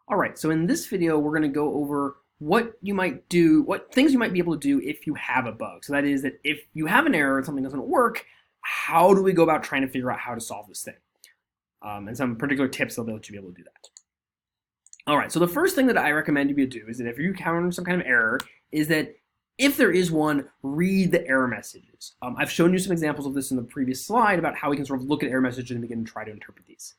All right, so in this video, we're going to go over what you might do, what things you might be able to do if you have a bug. So that is that if you have an error and something doesn't work, how do we go about trying to figure out how to solve this thing? And some particular tips that'll let you be able to do that. All right, so the first thing that I recommend you do is that if you encounter some kind of error, is that if there is one, read the error messages. I've shown you some examples of this in the previous slide about how we can sort of look at error messages and begin to try to interpret these.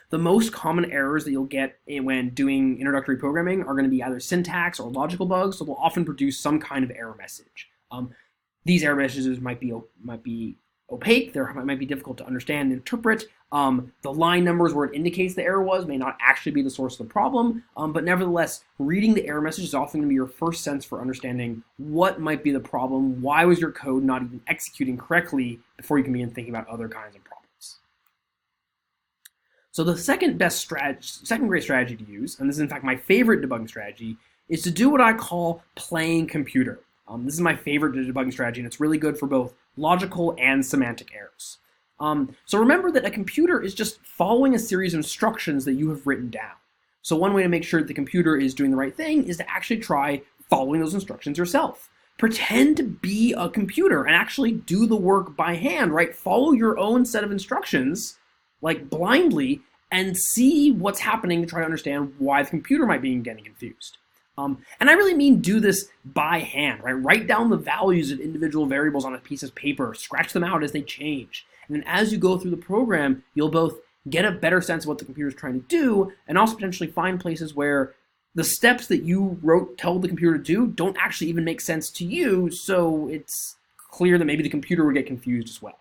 The most common errors that you'll get when doing introductory programming are going to be either syntax or logical bugs, so they'll often produce some kind of error message. These error messages might be opaque, they might be difficult to understand and interpret. The line numbers where it indicates the error may not actually be the source of the problem, but nevertheless, reading the error message is often going to be your first sense for understanding what might be the problem, why was your code not even executing correctly before you can begin thinking about other kinds of problems. So the second great strategy to use, and this is in fact my favorite debugging strategy, is to do what I call playing computer. This is my favorite debugging strategy, and it's really good for both logical and semantic errors. So remember that a computer is just following a series of instructions that you have written down. So one way to make sure that the computer is doing the right thing is to actually try following those instructions yourself. Pretend to be a computer and actually do the work by hand, right? Follow your own set of instructions, like blindly, and see what's happening to try to understand why the computer might be getting confused. And I really mean do this by hand, right? Write down the values of individual variables on a piece of paper, scratch them out as they change. And then as you go through the program, you'll both get a better sense of what the computer is trying to do, and also potentially find places where the steps that you told the computer to do don't actually even make sense to you, so it's clear that maybe the computer would get confused as well.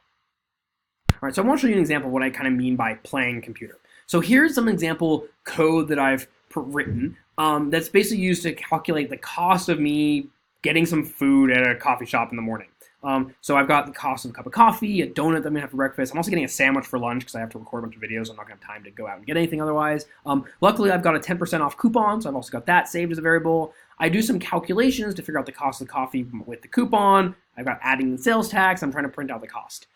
All right, so I want to show you an example of what I kind of mean by playing computer. So here's some example code that I've written that's basically used to calculate the cost of me getting some food at a coffee shop in the morning. So I've got the cost of a cup of coffee, a donut that I'm going to have for breakfast. I'm also getting a sandwich for lunch because I have to record a bunch of videos. I'm not going to have time to go out and get anything otherwise. Luckily, I've got a 10% off coupon, so I've also got that saved as a variable. I do some calculations to figure out the cost of the coffee with the coupon. I've got adding the sales tax. I'm trying to print out the cost.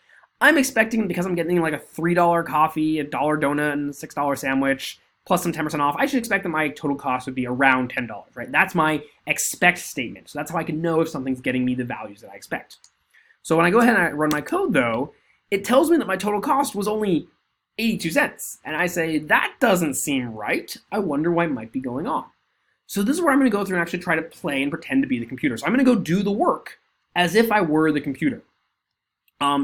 I'm expecting, because I'm getting like a $3 coffee, a $1 donut, and a $6 sandwich, plus some 10% off, I should expect that my total cost would be around $10, right? That's my expect statement. So that's how I can know if something's getting me the values that I expect. So when I go ahead and I run my code though, it tells me that my total cost was only 82 cents. And I say, that doesn't seem right. I wonder what might be going on. So this is where I'm going to go through and actually try to play and pretend to be the computer. So I'm going to go do the work as if I were the computer.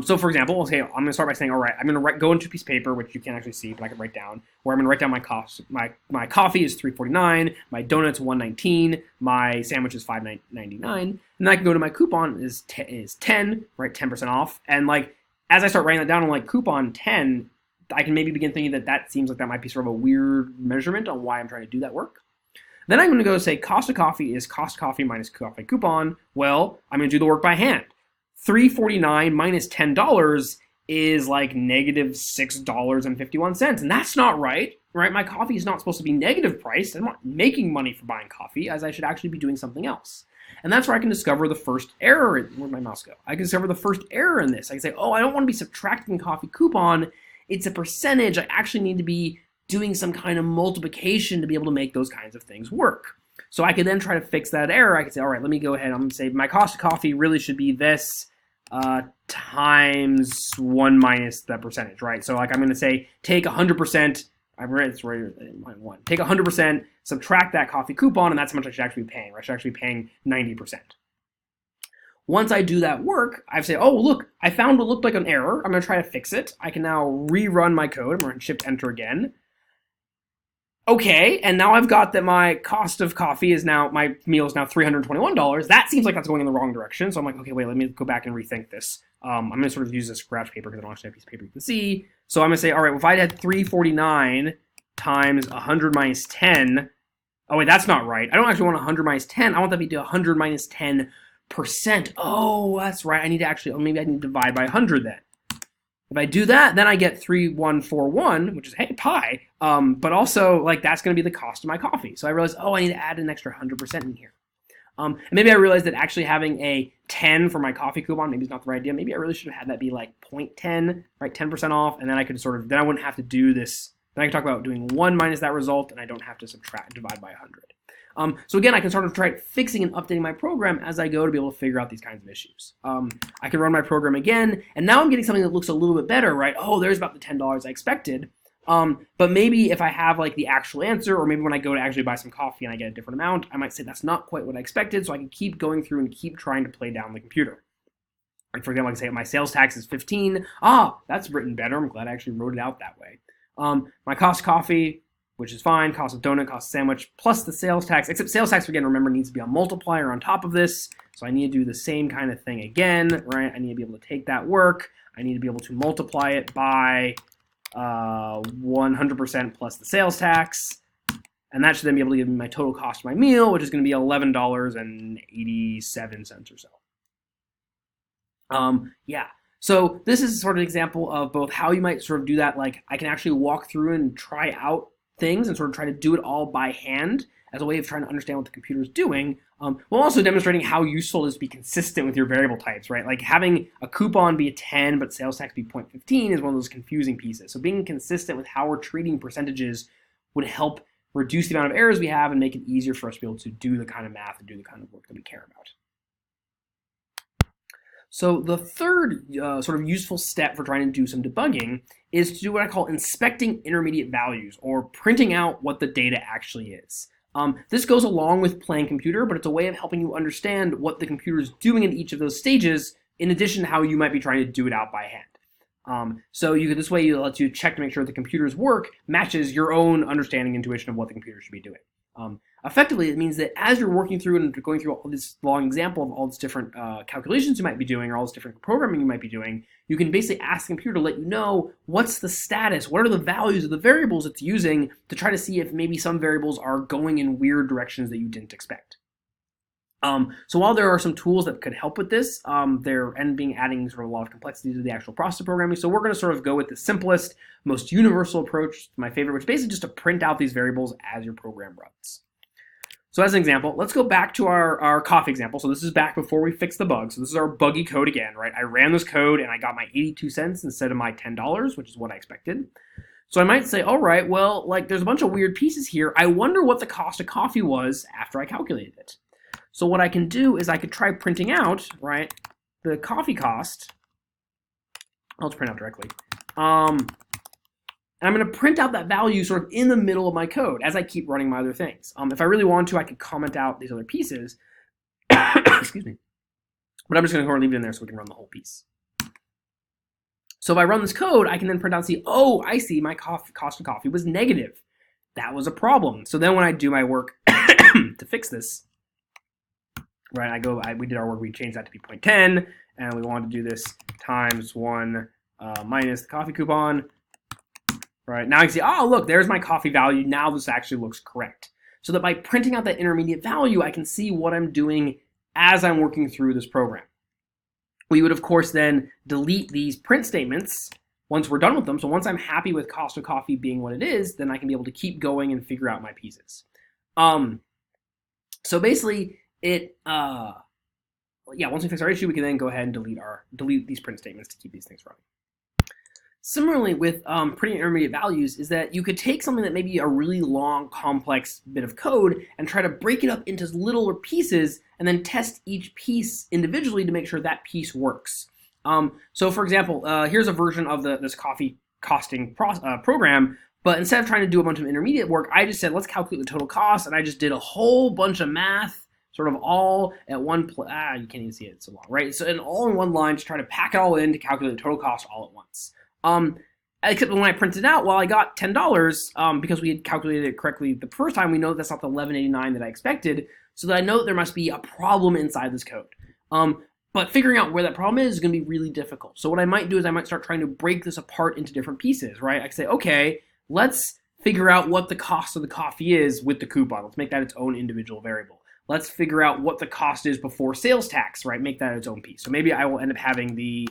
So for example, okay, I'm going to start by saying, all right, I'm going to go into a piece of paper, which you can't actually see, but I can write down, where I'm going to write down my cost. My coffee is $3.49, my donut's $1.19, my sandwich is $5.99, and then I can go to my coupon is 10, right, 10% off, and like, as I start writing that down on like coupon 10, I can maybe begin thinking that seems like that might be sort of a weird measurement on why I'm trying to do that work. Then I'm going to go say cost of coffee is cost coffee minus coffee coupon. Well, I'm going to do the work by hand. $3.49 minus $10 is like negative $6.51, and that's not right? My coffee is not supposed to be negative priced. I'm not making money for buying coffee, as I should actually be doing something else. And that's where I can discover the first error. Where'd my mouse go? I can discover the first error in this. I can say, oh, I don't want to be subtracting coffee coupon. It's a percentage. I actually need to be doing some kind of multiplication to be able to make those kinds of things work. So I could then try to fix that error. I could say, all right, let me go ahead. I'm going to say my cost of coffee really should be this times 1 minus the percentage, right? So like I'm going to say take 100%. I've read it's right in line 1. Take 100%, subtract that coffee coupon, and that's how much I should actually be paying. Right? I should actually be paying 90%. Once I do that work, I say, oh, look, I found what looked like an error. I'm going to try to fix it. I can now rerun my code. I'm going to shift enter again. Okay, and now I've got that my cost of coffee is now, my meal is now $321. That seems like that's going in the wrong direction. So I'm like, okay, wait, let me go back and rethink this. I'm going to sort of use this scratch paper because I don't actually have a piece of paper you can see. So I'm going to say, all right, well, if I had $3.49 times 100 minus 10, oh wait, that's not right. I don't actually want 100 minus 10. I want that to be 100 minus 10%. Oh, that's right. I need to actually, oh, maybe I need to divide by 100 then. If I do that, then I get 3141, which is, hey, pi, but also, like, that's going to be the cost of my coffee. So I realized, oh, I need to add an extra 100% in here. And maybe I realized that actually having a 10 for my coffee coupon maybe is not the right idea. Maybe I really should have had that be like 0.10, right, 10% off, and then I could sort of, then I wouldn't have to do this, Then I can talk about doing 1 minus that result, and I don't have to divide by 100. So again, I can sort of try fixing and updating my program as I go to be able to figure out these kinds of issues. I can run my program again, and now I'm getting something that looks a little bit better, right? Oh, there's about the $10 I expected. But maybe if I have like the actual answer, or maybe when I go to actually buy some coffee and I get a different amount, I might say that's not quite what I expected, so I can keep going through and keep trying to play down the computer. Like for example, I can say my sales tax is 15. That's written better. I'm glad I actually wrote it out that way. My cost of coffee, which is fine, cost of donut, cost of sandwich, plus the sales tax, except sales tax, again, remember, needs to be a multiplier on top of this, so I need to do the same kind of thing again, right? I need to be able to take that work, I need to be able to multiply it by 100% plus the sales tax, and that should then be able to give me my total cost of my meal, which is going to be $11.87 or so. Yeah. So this is sort of an example of both how you might sort of do that, like I can actually walk through and try out things and sort of try to do it all by hand as a way of trying to understand what the computer is doing, while also demonstrating how useful it is to be consistent with your variable types, right? Like having a coupon be a 10 but sales tax be 0.15 is one of those confusing pieces. So being consistent with how we're treating percentages would help reduce the amount of errors we have and make it easier for us to be able to do the kind of math and do the kind of work that we care about. So the third sort of useful step for trying to do some debugging is to do what I call inspecting intermediate values, or printing out what the data actually is. This goes along with playing computer, but it's a way of helping you understand what the computer is doing in each of those stages, in addition to how you might be trying to do it out by hand. So this way it lets you check to make sure the computer's work matches your own understanding and intuition of what the computer should be doing. Effectively, it means that as you're working through and going through all this long example of all these different calculations you might be doing, or all this different programming you might be doing, you can basically ask the computer to let you know what's the status, what are the values of the variables it's using, to try to see if maybe some variables are going in weird directions that you didn't expect. So while there are some tools that could help with this, they're adding sort of a lot of complexity to the actual process of programming. So we're going to sort of go with the simplest, most universal approach, my favorite, which is basically just to print out these variables as your program runs. So as an example, let's go back to our coffee example. So this is back before we fixed the bug. So this is our buggy code again, right? I ran this code and I got my 82 cents instead of my $10, which is what I expected. So I might say, all right, well, like there's a bunch of weird pieces here. I wonder what the cost of coffee was after I calculated it. So what I can do is I could try printing out, right, the coffee cost. I'll just print out directly. And I'm going to print out that value sort of in the middle of my code as I keep running my other things. If I really wanted to, I could comment out these other pieces. Excuse me. But I'm just going to go and leave it in there so we can run the whole piece. So if I run this code, I can then print out and see, oh, I see my cost of coffee was negative. That was a problem. So then when I do my work to fix this, right, we did our work, we changed that to be 0.10, and we wanted to do this times 1 minus the coffee coupon. Right, now I can see, oh, look, there's my coffee value. Now this actually looks correct. So that by printing out that intermediate value, I can see what I'm doing as I'm working through this program. We would, of course, then delete these print statements once we're done with them. So once I'm happy with cost of coffee being what it is, then I can be able to keep going and figure out my pieces. So basically, once we fix our issue, we can then go ahead and delete these print statements to keep these things running. Similarly, with printing intermediate values, is that you could take something that may be a really long, complex bit of code and try to break it up into littler pieces and then test each piece individually to make sure that piece works. So for example, here's a version of this coffee costing program, but instead of trying to do a bunch of intermediate work, I just said, let's calculate the total cost, and I just did a whole bunch of math, sort of all at one place. You can't even see it, it's so long, right? So all in one line, just try to pack it all in to calculate the total cost all at once. Except when I printed it out, well, I got $10 because we had calculated it correctly the first time. We know that's not the $11.89 that I expected, so that I know that there must be a problem inside this code. But figuring out where that problem is going to be really difficult. So what I might do is I might start trying to break this apart into different pieces, right? I can say, okay, let's figure out what the cost of the coffee is with the coupon. Let's make that its own individual variable. Let's figure out what the cost is before sales tax, right? Make that its own piece. So maybe I will end up having the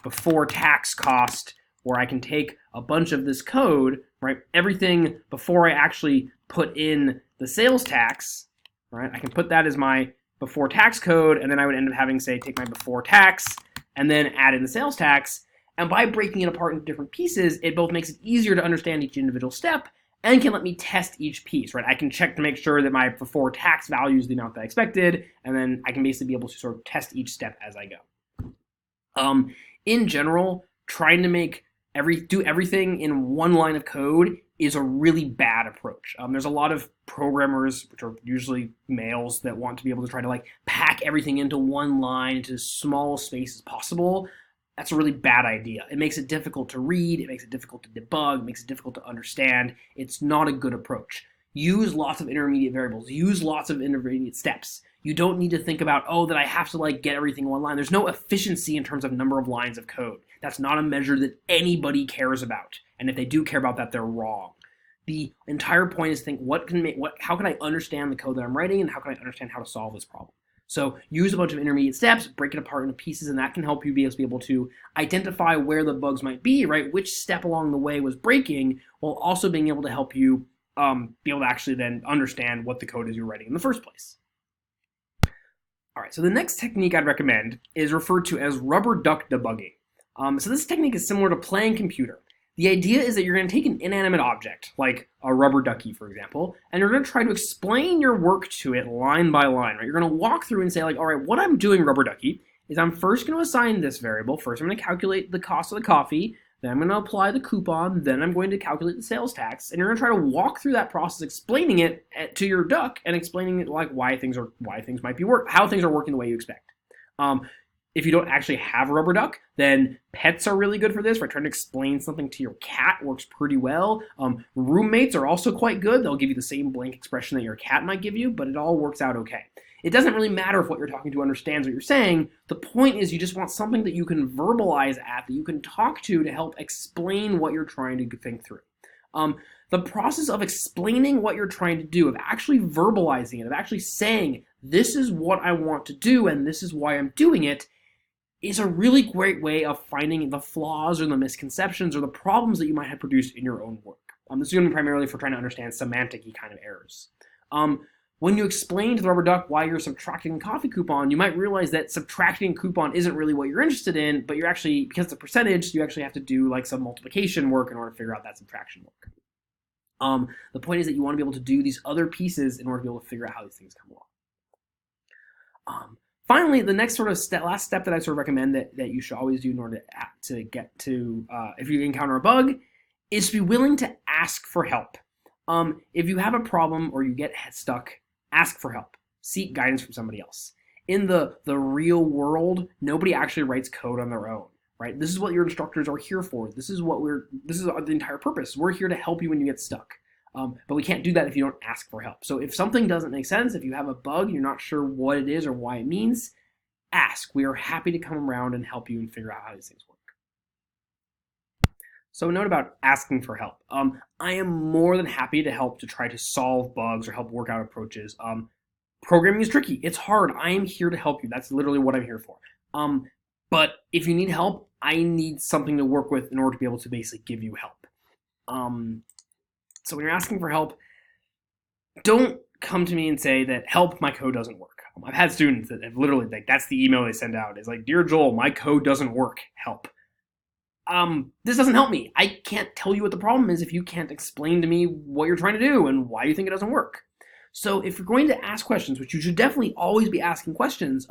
before tax cost, where I can take a bunch of this code, right? Everything before I actually put in the sales tax, right? I can put that as my before tax code, and then I would end up having, say, take my before tax and then add in the sales tax. And by breaking it apart into different pieces, it both makes it easier to understand each individual step and can let me test each piece, right? I can check to make sure that my before tax value is the amount that I expected, and then I can basically be able to sort of test each step as I go. In general, trying to do everything in one line of code is a really bad approach. There's a lot of programmers, which are usually males, that want to be able to try to like pack everything into one line, into as small space as possible. That's a really bad idea. It makes it difficult to read, it makes it difficult to debug, it makes it difficult to understand. It's not a good approach. Use lots of intermediate variables, use lots of intermediate steps. You don't need to think about, oh, that I have to like get everything in one line. There's no efficiency in terms of number of lines of code. That's not a measure that anybody cares about. And if they do care about that, they're wrong. The entire point is to think, how can I understand the code that I'm writing, and how can I understand how to solve this problem? So use a bunch of intermediate steps, break it apart into pieces, and that can help you be able to identify where the bugs might be, right? Which step along the way was breaking, while also being able to help you be able to actually then understand what the code is you're writing in the first place. All right, so the next technique I'd recommend is referred to as rubber duck debugging. So this technique is similar to playing computer. The idea is that you're going to take an inanimate object, like a rubber ducky, for example, and you're going to try to explain your work to it line by line, right? You're going to walk through and say, like, all right, what I'm doing, rubber ducky, is I'm first going to assign this variable. First, I'm going to calculate the cost of the coffee. Then I'm going to apply the coupon. Then I'm going to calculate the sales tax. And you're going to try to walk through that process, explaining it to your duck and explaining it like how things are working the way you expect. If you don't actually have a rubber duck, then pets are really good for this, right? Trying to explain something to your cat works pretty well. Roommates are also quite good. They'll give you the same blank expression that your cat might give you, but it all works out okay. It doesn't really matter if what you're talking to understands what you're saying. The point is you just want something that you can verbalize that you can talk to help explain what you're trying to think through. The process of explaining what you're trying to do, of actually verbalizing it, of actually saying, this is what I want to do and this is why I'm doing it, is a really great way of finding the flaws or the misconceptions or the problems that you might have produced in your own work. This is going to be primarily for trying to understand semantic-y kind of errors. When you explain to the rubber duck why you're subtracting coffee coupon, you might realize that subtracting coupon isn't really what you're interested in, but you're actually, because it's a percentage, you actually have to do like some multiplication work in order to figure out that subtraction work. The point is that you want to be able to do these other pieces in order to be able to figure out how these things come along. Finally, the next sort of last step that I sort of recommend that you should always do in order to get to, if you encounter a bug, is to be willing to ask for help. If you have a problem or you get stuck, ask for help. Seek guidance from somebody else. In the real world, nobody actually writes code on their own, right? This is what your instructors are here for. This is the entire purpose. We're here to help you when you get stuck. But we can't do that if you don't ask for help. So if something doesn't make sense, if you have a bug, you're not sure what it is or why it means, ask. We are happy to come around and help you and figure out how these things work. So a note about asking for help. I am more than happy to help to try to solve bugs or help work out approaches. Programming is tricky. It's hard. I am here to help you. That's literally what I'm here for. But if you need help, I need something to work with in order to be able to basically give you help. So when you're asking for help, don't come to me and say that, help, my code doesn't work. I've had students that have literally, like, that's the email they send out. It's like, dear Joel, my code doesn't work, help. This doesn't help me. I can't tell you what the problem is if you can't explain to me what you're trying to do and why you think it doesn't work. So if you're going to ask questions, which you should definitely always be asking questions,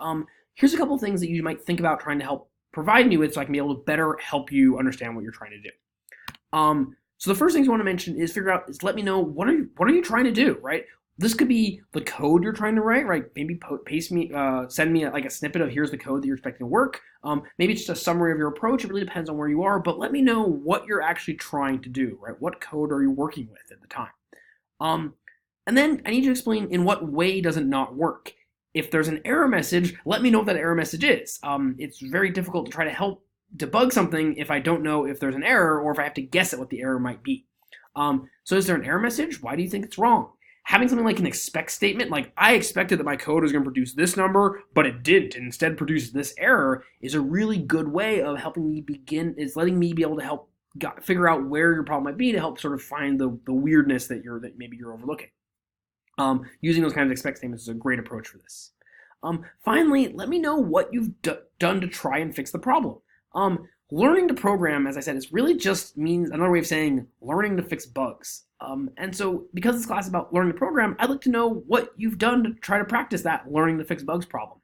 here's a couple things that you might think about trying to help provide me with so I can be able to better help you understand what you're trying to do. So the first things you want to mention is let me know, what are you trying to do, right? This could be the code you're trying to write, right? Maybe send me like a snippet of here's the code that you're expecting to work. Maybe it's just a summary of your approach. It really depends on where you are, but let me know what you're actually trying to do, right? What code are you working with at the time? And then I need you to explain in what way does it not work. If there's an error message, let me know what that error message is. It's very difficult to try to help debug something if I don't know if there's an error or if I have to guess at what the error might be. So is there an error message? Why do you think it's wrong? Having something like an expect statement, like I expected that my code was going to produce this number, but it didn't, and instead produced this error, is a really good way of helping me letting me be able to help figure out where your problem might be to help sort of find the weirdness that maybe you're overlooking. Using those kinds of expect statements is a great approach for this. Finally, let me know what you've done to try and fix the problem. Learning to program, as I said, is really just means another way of saying learning to fix bugs. And so because this class is about learning to program, I'd like to know what you've done to try to practice that learning to fix bugs problem.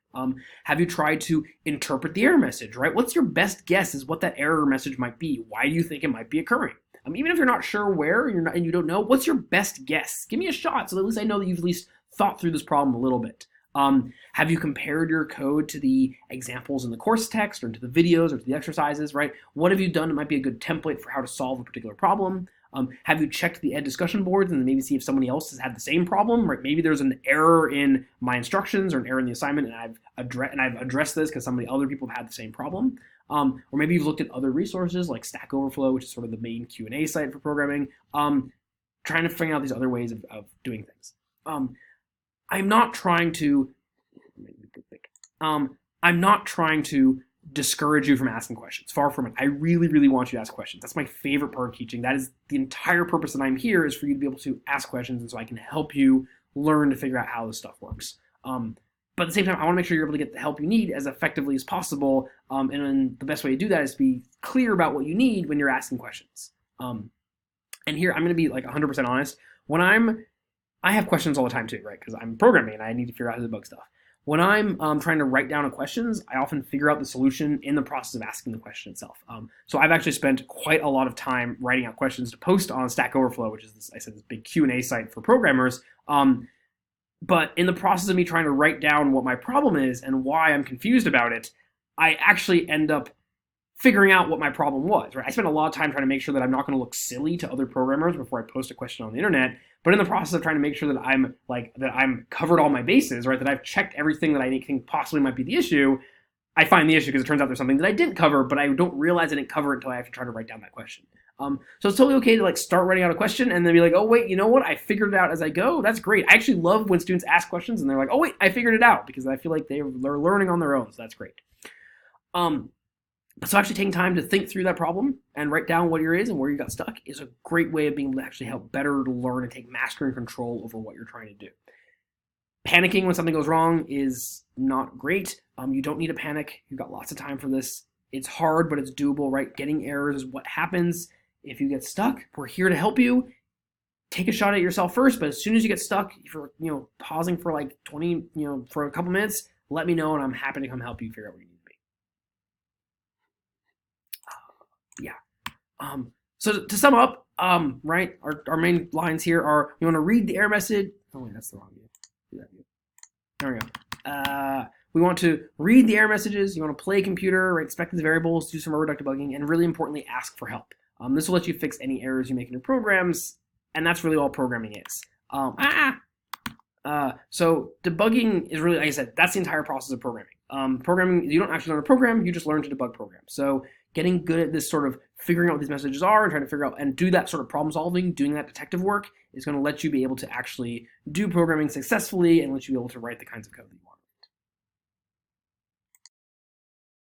Have you tried to interpret the error message, right? What's your best guess as what that error message might be? Why do you think it might be occurring? Even if you're not sure where and you don't know, what's your best guess? Give me a shot so that at least I know that you've at least thought through this problem a little bit. Have you compared your code to the examples in the course text or to the videos or to the exercises, right? What have you done that might be a good template for how to solve a particular problem? Have you checked the Ed discussion boards and maybe see if somebody else has had the same problem, right? Maybe there's an error in my instructions or an error in the assignment and I've addressed this because other people have had the same problem. Or maybe you've looked at other resources like Stack Overflow, which is sort of the main Q&A site for programming, trying to figure out these other ways of doing things. I'm not trying to discourage you from asking questions. Far from it. I really, really want you to ask questions. That's my favorite part of teaching. That is the entire purpose that I'm here, is for you to be able to ask questions, and so I can help you learn to figure out how this stuff works. But at the same time, I want to make sure you're able to get the help you need as effectively as possible. And then the best way to do that is to be clear about what you need when you're asking questions. And here, I'm going to be like 100% honest. I have questions all the time too, right? Because I'm programming and I need to figure out how to debug stuff. When I'm trying to write down questions, I often figure out the solution in the process of asking the question itself. So I've actually spent quite a lot of time writing out questions to post on Stack Overflow, which is this big Q&A site for programmers. But in the process of me trying to write down what my problem is and why I'm confused about it, I actually end up figuring out what my problem was, right? I spent a lot of time trying to make sure that I'm not going to look silly to other programmers before I post a question on the internet. But in the process of trying to make sure that I'm covered all my bases, right? That I've checked everything that I think possibly might be the issue, I find the issue because it turns out there's something that I didn't cover, but I don't realize I didn't cover it until I have to try to write down that question. So it's totally okay to start writing out a question and then be like, oh wait, you know what? I figured it out as I go. That's great. I actually love when students ask questions and they're like, oh wait, I figured it out, because I feel like they're learning on their own. So that's great. So actually taking time to think through that problem and write down what it is and where you got stuck is a great way of being able to actually help better learn and take mastery and control over what you're trying to do. Panicking when something goes wrong is not great. You don't need to panic. You've got lots of time for this. It's hard, but it's doable, right? Getting errors is what happens if you get stuck. We're here to help you. Take a shot at yourself first, but as soon as you get stuck, if you're pausing for like 20, for a couple minutes, let me know and I'm happy to come help you figure out what you need to be. So to sum up, right, our main lines here are: you want to read the error message. Oh wait, that's the wrong view. Do that view. There we go. We want to read the error messages. You want to play computer, right, inspect the variables, do some reductive debugging, and really importantly, ask for help. This will let you fix any errors you make in your programs, and that's really all programming is. So debugging is really, like I said, that's the entire process of programming. Programming, you don't actually learn to program, you just learn to debug programs. So getting good at this sort of figuring out what these messages are and trying to figure out and do that sort of problem solving, doing that detective work, is going to let you be able to actually do programming successfully and let you be able to write the kinds of code that you want.